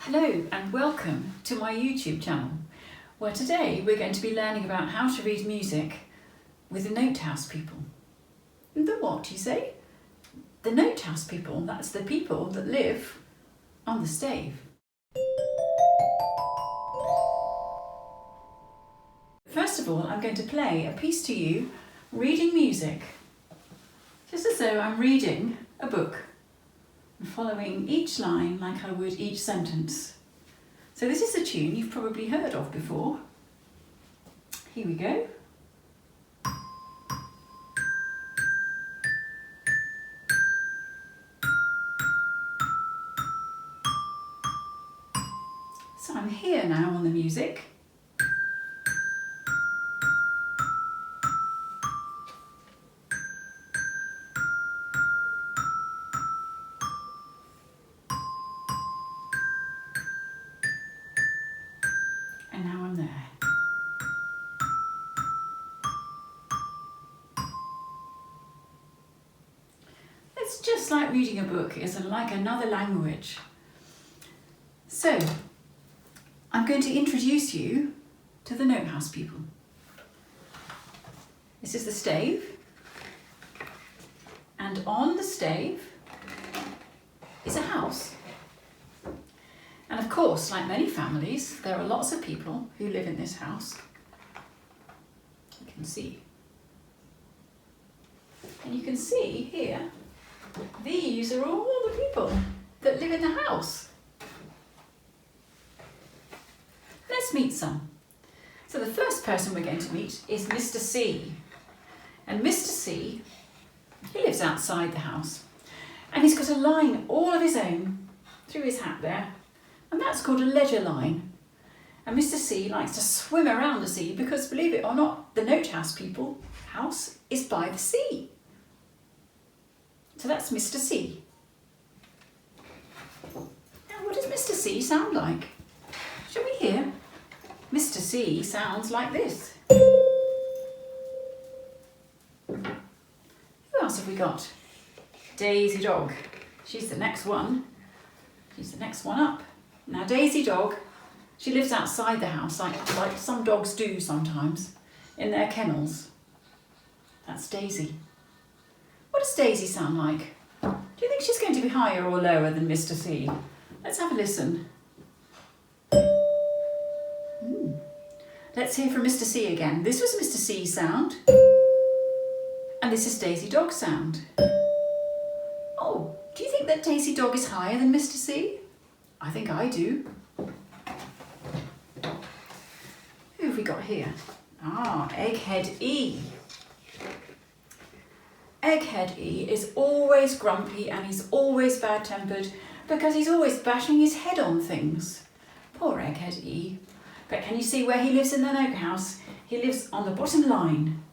Hello and welcome to my YouTube channel, where today we're going to be learning about how to read music with the Notehouse People. The what, you say? The Notehouse People, that's the people that live on the stave. First of all, I'm going to play a piece to you reading music, just as though I'm reading a book, following each line like I would each sentence. So this is a tune you've probably heard of before. Here we go. So I'm here now on the music. And now I'm there. It's just like reading a book. It's like another language. So, I'm going to introduce you to the Notehouse People. This is the stave. And on the stave is a house. And of course, like many families, there are lots of people who live in this house. You can see. And you can see here, these are all the people that live in the house. Let's meet some. So the first person we're going to meet is Mr. C. And Mr. C, he lives outside the house. And he's got a line all of his own through his hat there. And that's called a ledger line. And Mr. C likes to swim around the sea because, believe it or not, the Notehouse People house is by the sea. So that's Mr. C. Now, what does Mr. C sound like? Shall we hear? Mr. C sounds like this. Who else have we got? Daisy Dog. She's the next one. She's the next one up. Now Daisy Dog, she lives outside the house, like some dogs do sometimes, in their kennels. That's Daisy. What does Daisy sound like? Do you think she's going to be higher or lower than Mr. C? Let's have a listen. Let's hear from Mr. C again. This was Mr. C's sound. And this is Daisy Dog's sound. Oh, do you think that Daisy Dog is higher than Mr. C? I think I do. Who have we got here? Egghead E. Egghead E is always grumpy and he's always bad-tempered because he's always bashing his head on things. Poor Egghead E. But can you see where he lives in the note house? He lives on the bottom line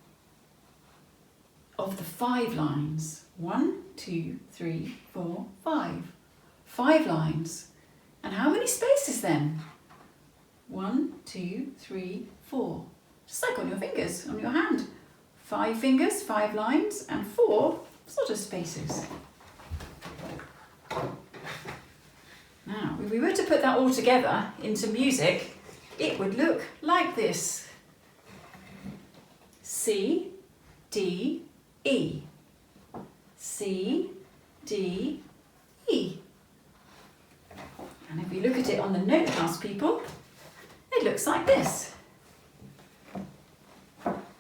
of the 5 lines. 1, 2, 3, 4, 5. 5 lines. And how many spaces then? 1, 2, 3, 4. Just like on your fingers, on your hand. 5 fingers, 5 lines, and 4 sort of spaces. Now, if we were to put that all together into music, it would look like this. C, D, E. C, D, E. And if we look at it on the Notehouse People, it looks like this.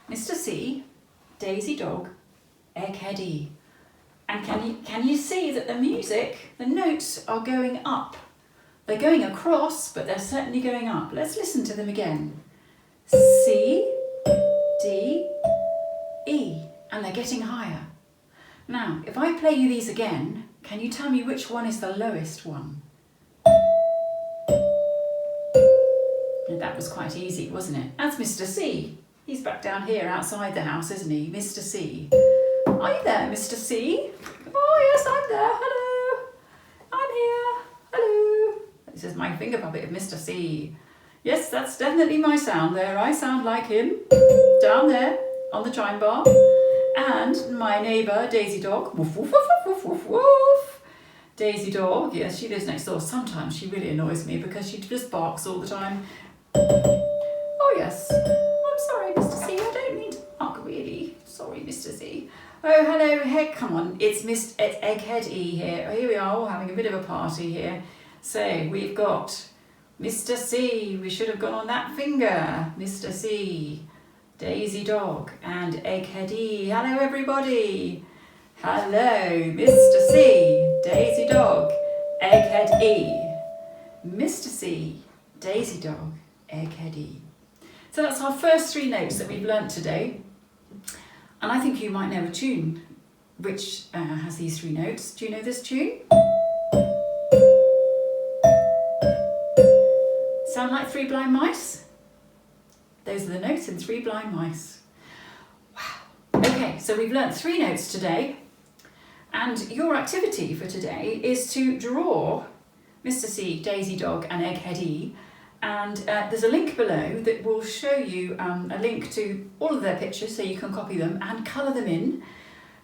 Mr. C, Daisy Dog, Egghead E. And can you see that the music, the notes are going up? They're going across, but they're certainly going up. Let's listen to them again. C, D, E. And they're getting higher. Now, if I play you these again, can you tell me which one is the lowest one? And that was quite easy, wasn't it? That's Mr. C. He's back down here outside the house, isn't he? Mr. C. Are you there, Mr. C? Oh, yes, I'm there. Hello. I'm here. Hello. This is my finger puppet of Mr. C. Yes, that's definitely my sound there. I sound like him. Down there on the chime bar. And my neighbour, Daisy Dog. Woof, woof, woof, woof, woof, woof. Daisy Dog, yes, she lives next door. Sometimes she really annoys me because she just barks all the time. Oh yes, I'm sorry, Mr. C, I don't mean to bark really. Sorry, Mr. C. Oh, hello, heck, come on, it's Egghead E here. Oh, here we are, all having a bit of a party here. So, we've got Mr. C, we should have gone on that finger. Mr. C, Daisy Dog, and Egghead E. Hello, everybody. Hello, Mr. C, Daisy Dog, Egghead E. Mr. C, Daisy Dog, Egghead E. So that's our first 3 notes that we've learnt today. And I think you might know a tune which has these 3 notes. Do you know this tune? Sound like 3 blind mice? Those are the notes in 3 blind mice. Wow. Okay, so we've learnt 3 notes today. And your activity for today is to draw Mr. C, Daisy Dog and Egghead E. And there's a link below that will show you a link to all of their pictures so you can copy them and colour them in.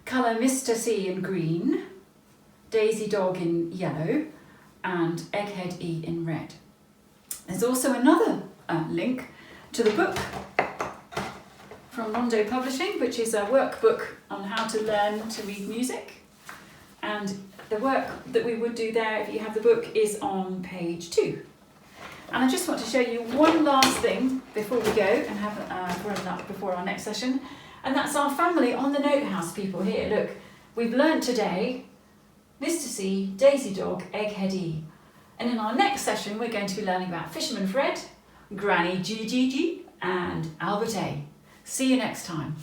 Colour Mr. C in green, Daisy Dog in yellow and Egghead E in red. There's also another link to the book from Rondo Publishing, which is a workbook on how to learn to read music. And the work that we would do there, if you have the book, is on page 2. And I just want to show you one last thing before we go and have before our next session, and that's our family on the Notehouse People here. Look, we've learnt today Mr. C, Daisy Dog, Egghead E. And in our next session, we're going to be learning about Fisherman Fred, Granny Gigi, and Albert A. See you next time.